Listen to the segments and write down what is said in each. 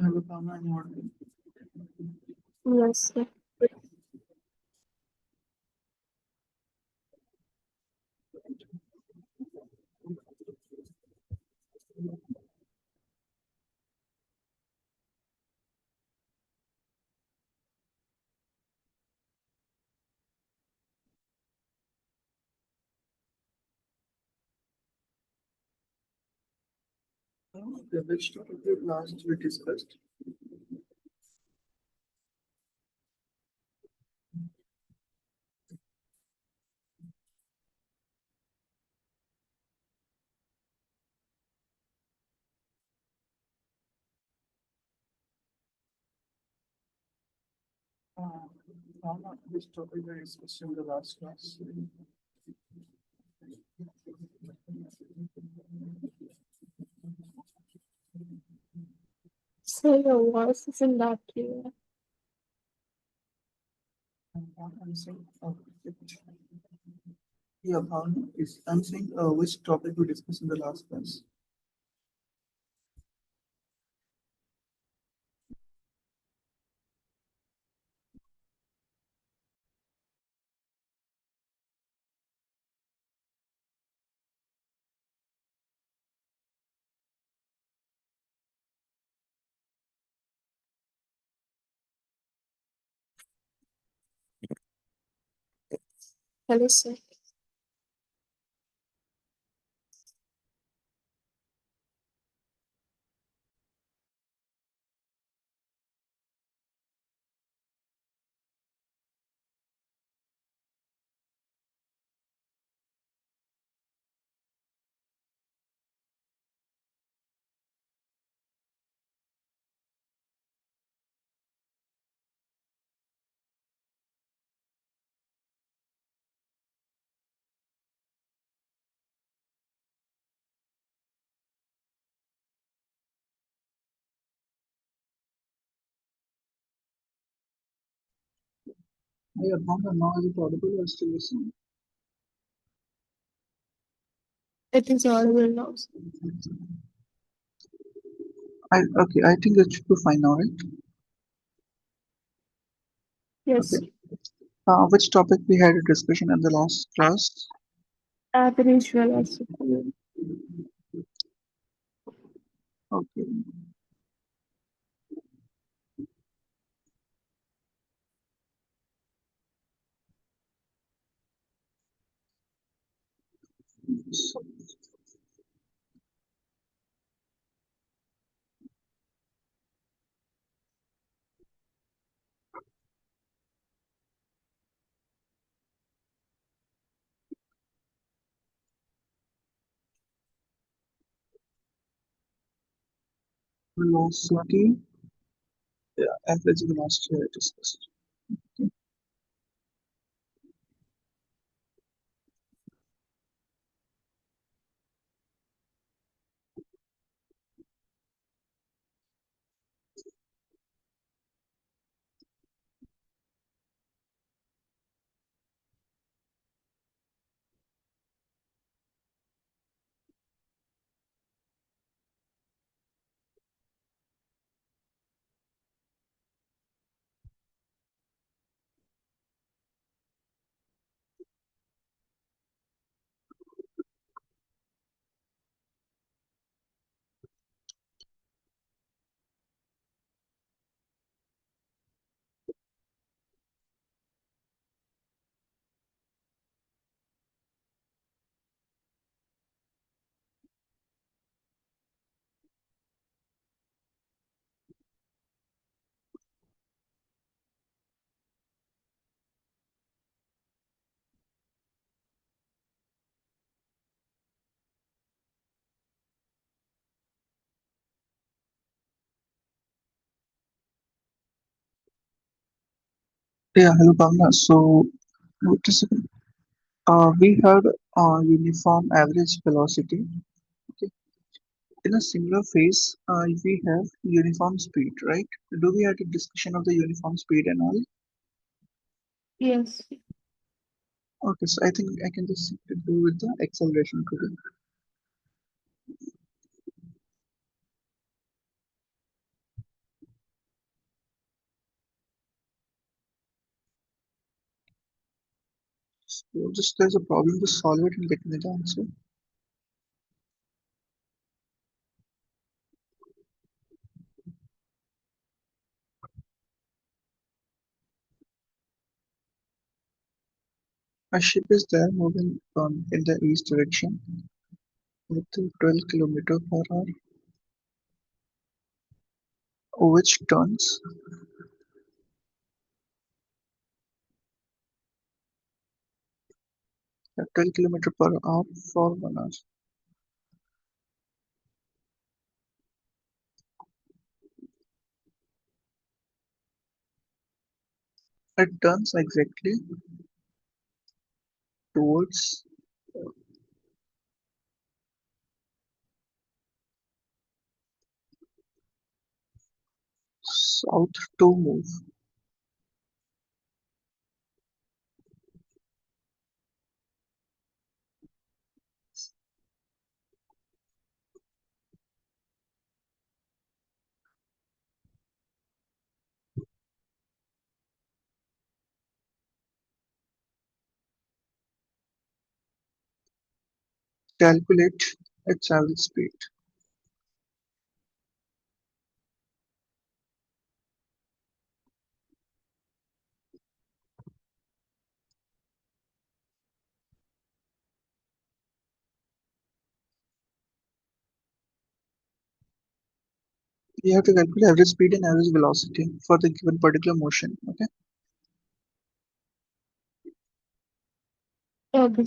have a comment on Yes. which topic we last we discussed. Which topic we discussed in the last class. So your voice isn't that clear. I'm saying, yeah, I'm saying which topic we discussed in the last class. Hello, sir. Yeah, now is it audible or still listening? It is audible now, sir. I think it should be fine now, right? Yes. Okay. Which topic we had a discussion in the last class? Average velocity. Okay. So, velocity, yeah, average velocity I discussed. Okay. Yeah, hello, Bhavna. So, what is it? We had uniform average velocity. Okay. In a similar phase, we have uniform speed, right? Do we have a discussion of the uniform speed and all? Yes. Okay, so I think I can just simply do with the acceleration today. Just there's a problem, just solve it and get me the answer. A ship is there moving in the east direction with 12 km/h, which turns 12 km/h for 1 hour. It turns exactly towards south to move. Calculate its average speed. You have to calculate average speed and average velocity for the given particular motion. Okay. Okay.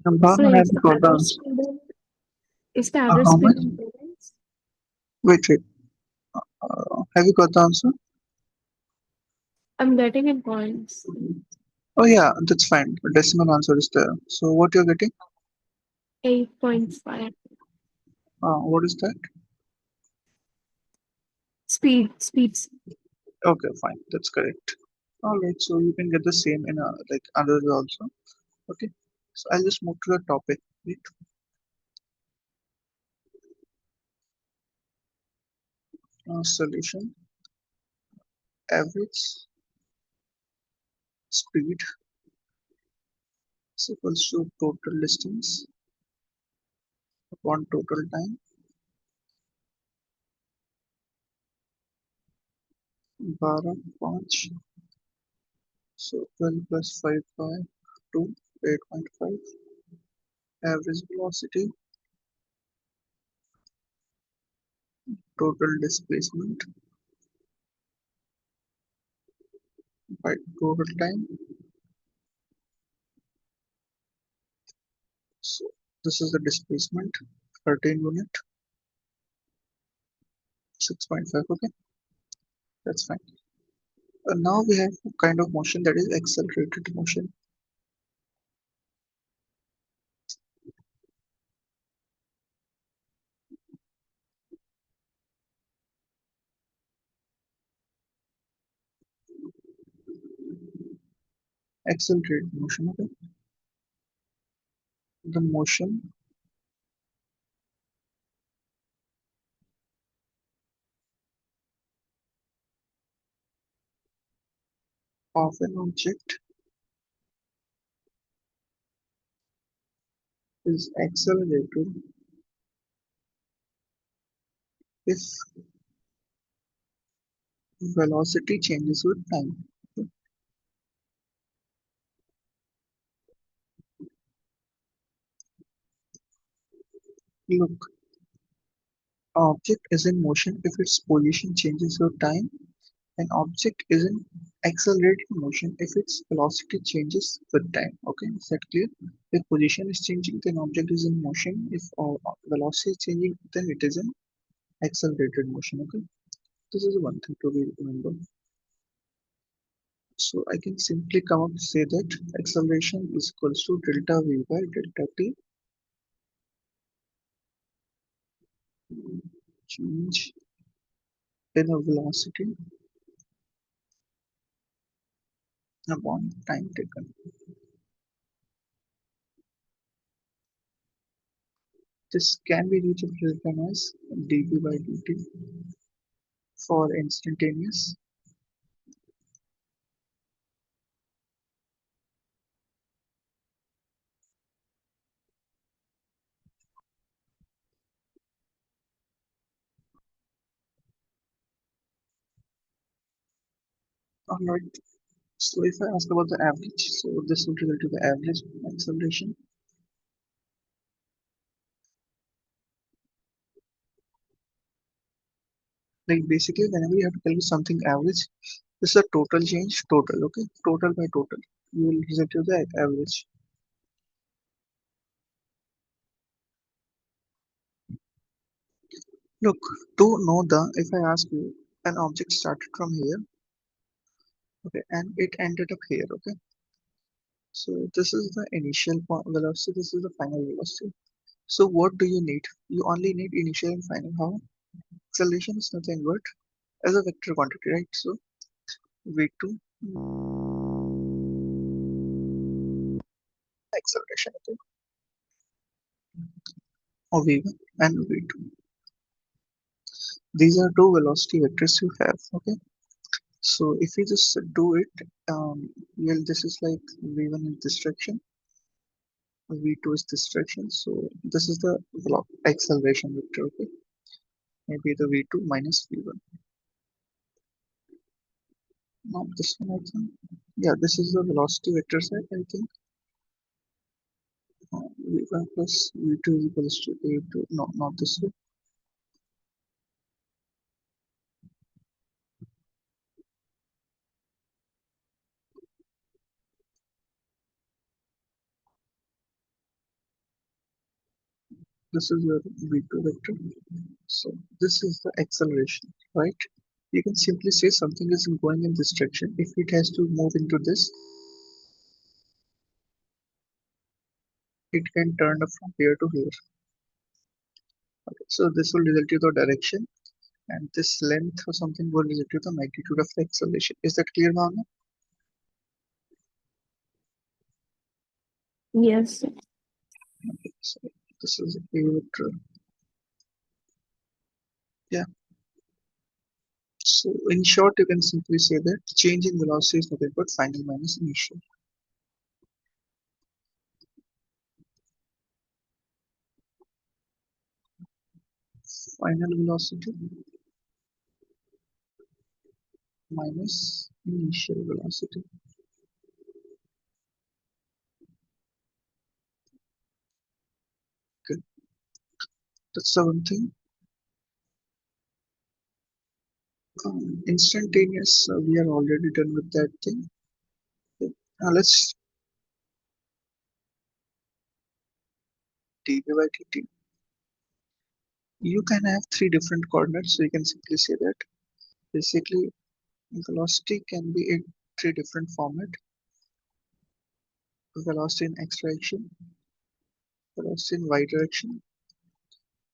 And So Bhavna, have is you the got the average answer? speed in, is the average How speed much? in parents? Wait. Have you got the answer? I'm getting in points. Oh yeah, that's fine. Decimal answer is there. So what you're getting? 8.5. What is that? Speeds. Okay, fine. That's correct. All right. So you can get the same in like others also. Okay. So I'll just move to the topic. Right? Solution. Average speed is equals to total distance upon total time. 12 5 so 12 plus 5 by 2. 8.5. Average velocity, total displacement by total time. So this is the displacement, 13 unit, 6.5. Okay, that's fine. Now we have a kind of motion that is accelerated motion. Accelerated motion. Okay, the motion of an object is accelerated if velocity changes with time. Okay, look, object is in motion if its position changes with time. An object is in accelerated motion if its velocity changes with time. Okay, is that clear? If position is changing, then object is in motion. If velocity is changing, then it is in accelerated motion. Okay, this is one thing to be remember. So I can simply come up to say that acceleration is equals to delta v by delta t, change in a velocity upon time taken. This can be written as dv by dt for instantaneous. Alright, so if I ask about the average, so this would relate to the average acceleration. Like basically, whenever you have to calculate something average, this is a total change, total, okay? Total by total. You will result to the average. Look, to know the, if I ask you, an object started from here, okay, and it ended up here, okay? So this is the initial velocity, this is the final velocity. So what do you need? You only need initial and final. How? Acceleration is nothing but as a vector quantity, right? So v2 acceleration, okay, or v1 and v2. These are two velocity vectors you have, okay. So if you just do it, well, this is like v1 is this direction, v2 is this direction. So this is the acceleration vector, okay. Maybe the v2 minus v1. Now this one, I think, yeah, this is the velocity vector side. I think v1 plus v2 is equals to a2. No, not this way. This is your v2 vector. So this is the acceleration, right? You can simply say something is going in this direction. If it has to move into this, it can turn up from here to here. Okay, so this will result to the direction, and this length or something will result to the magnitude of the acceleration. Is that clear, Bhavna? Yes. Okay, so this is a vector. Yeah. So in short, you can simply say that change in velocity is nothing but final minus initial. Final velocity minus initial velocity. That's the one thing. Instantaneous, we are already done with that thing. Okay. Now let's dv by dt. You can have three different coordinates, so you can simply say that. Basically, velocity can be in three different format: velocity in x direction, velocity in y direction,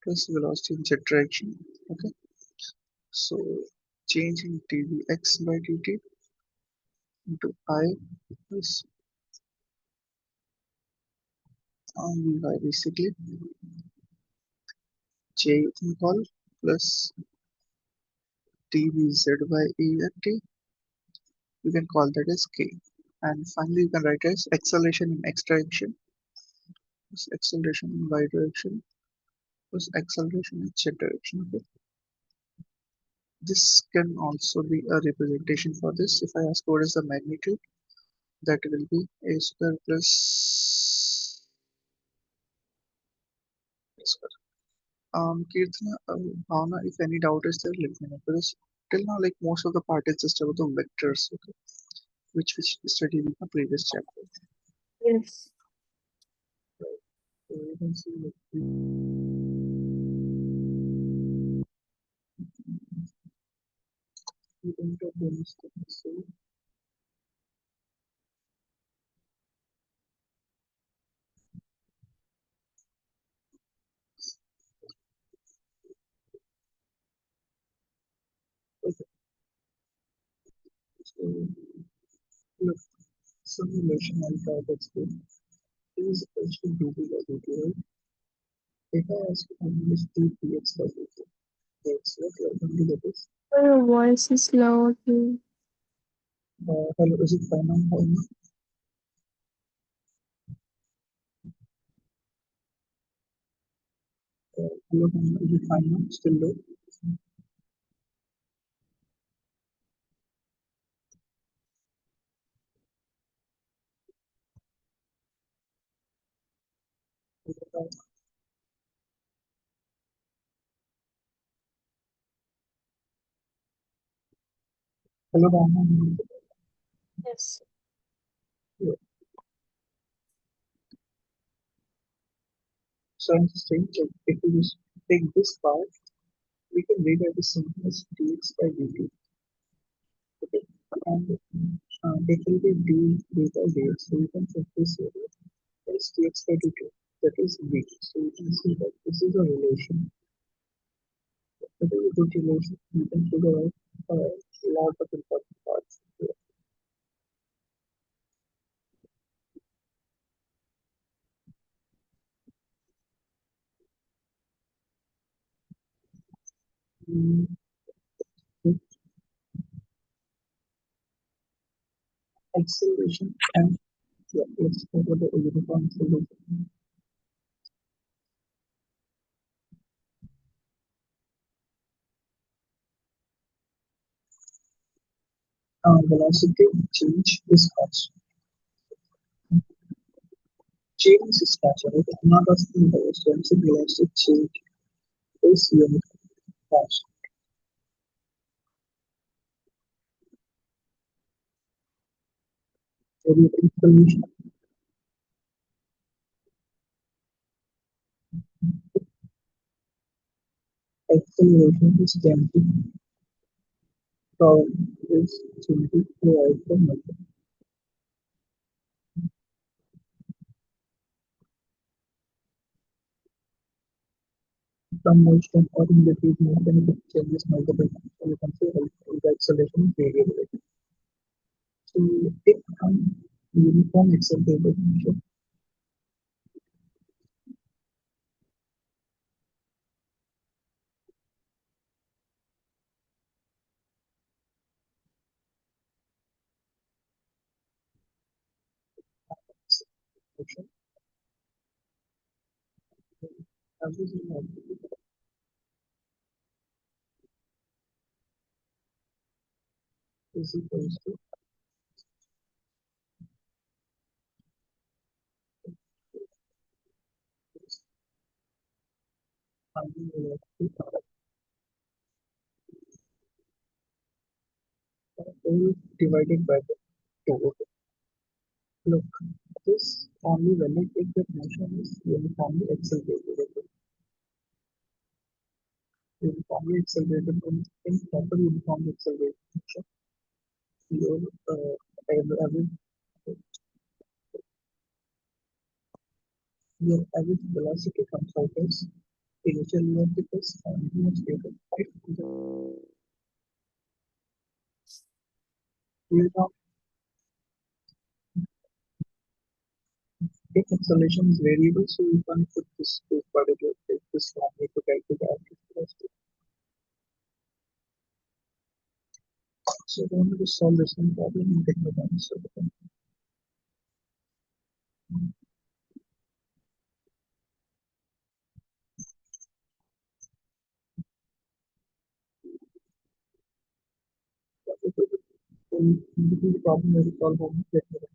plus velocity in z direction. Okay, so changing dvx by dt into I plus vy, basically j you can call, plus dvz by at, you can call that as k. And finally, you can write as acceleration in x direction plus acceleration in y direction plus acceleration in z direction. Okay. This can also be a representation for this. If I ask what is the magnitude, that will be a square plus a square. Kirtana, Bhavna, if any doubt is there, let me know. Because till now, like most of the part is just about the vectors, okay, which we studied in the previous chapter. Yes. So you can see like, we don't have any stuff. So okay, so look, simulation I'll try to explain. Is actually duty by duty, right? If I ask you how much dpx by duty, that's what you're going to get is. Oh, your voice is low too. Hello, is it fine now? Hello, is it fine now? Still low? Hello, Rama. Yes. Yeah. So I'm just saying, like, if we just take this part, we can read it as simple as dx by dt. Okay. And it will be d by dx. So we can simply say that is dx by dt. That is v. So you can see that this is a relation. It is a good relation. You can figure out a lot of important parts here. Mm, acceleration and yeah, let's go over the uniform acceleration. Velocity change is constant. Change is constant. Right? I'm not asking about extensive velocity change is unit constant. For your information, acceleration is density, power is simply derived from nothing. From motion or in between motion, it changes multiple times. So you can say the acceleration is variable. So if uniform acceleration, motion everything is equals to finding velocity is divided by the total. Look, this only valid if the motion is uniformly accelerated in proper uniformly accelerated motion. Your average your average velocity comes out as initial velocities and stable. If if acceleration is variable, so you can put this particular this formula to calculate the average velocity. So we want to solve this one problem in technical so this is the problem that we solve on technical.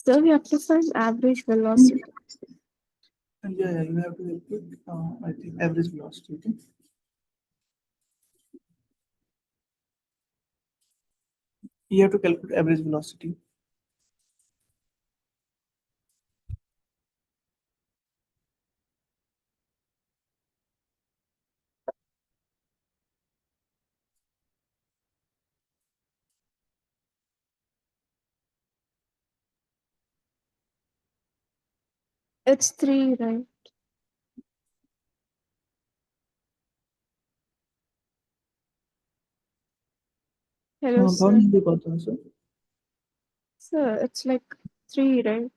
So we have to find average velocity. Yeah, you have to calculate, I think, average velocity. Okay? You have to calculate average velocity. It's 3, right? Hello, कौन sir. Hindi पढ़ता है sir? Sir, it's like 3, right?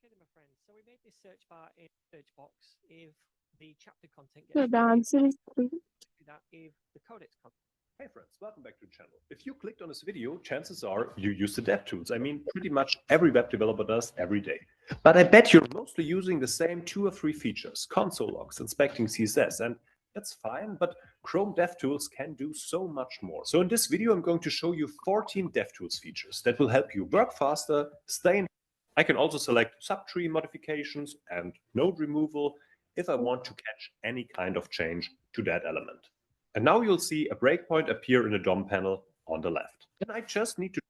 Okay then, my friends, so we made this search bar in the search box if the chapter content So gets the filled in. answer is 3. Do that if the codex content. Hey friends, welcome back to the channel. If you clicked on this video, chances are you use the DevTools. I mean, pretty much every web developer does every day. But I bet you're mostly using the same 2 or 3 features, console logs, inspecting CSS, and that's fine, but Chrome DevTools can do so much more. So in this video, I'm going to show you 14 DevTools features that will help you work faster, stay in. I can also select subtree modifications and node removal if I want to catch any kind of change to that element. And now you'll see a breakpoint appear in the DOM panel on the left. And I just need to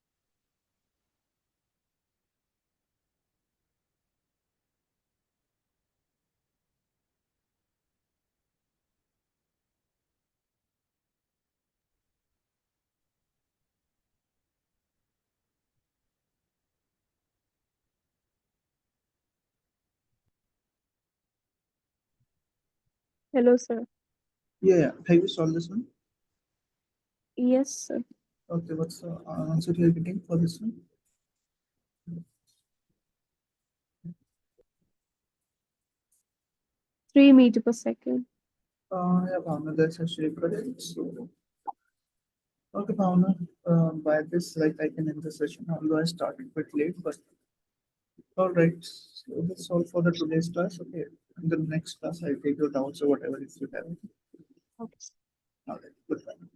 Hello, sir. Yeah. Have you solved this one? Yes, sir. Okay, what's the answer you're getting for this one? 3 meters per second. Yeah, Bhavna, that's actually correct. So, okay, Bhavna, by this, like, I can end the session, although I started a bit late, but all right. So that's all for the today's class. Okay, in the next class, I'll take your doubts or whatever if you have. Okay. All right, goodbye.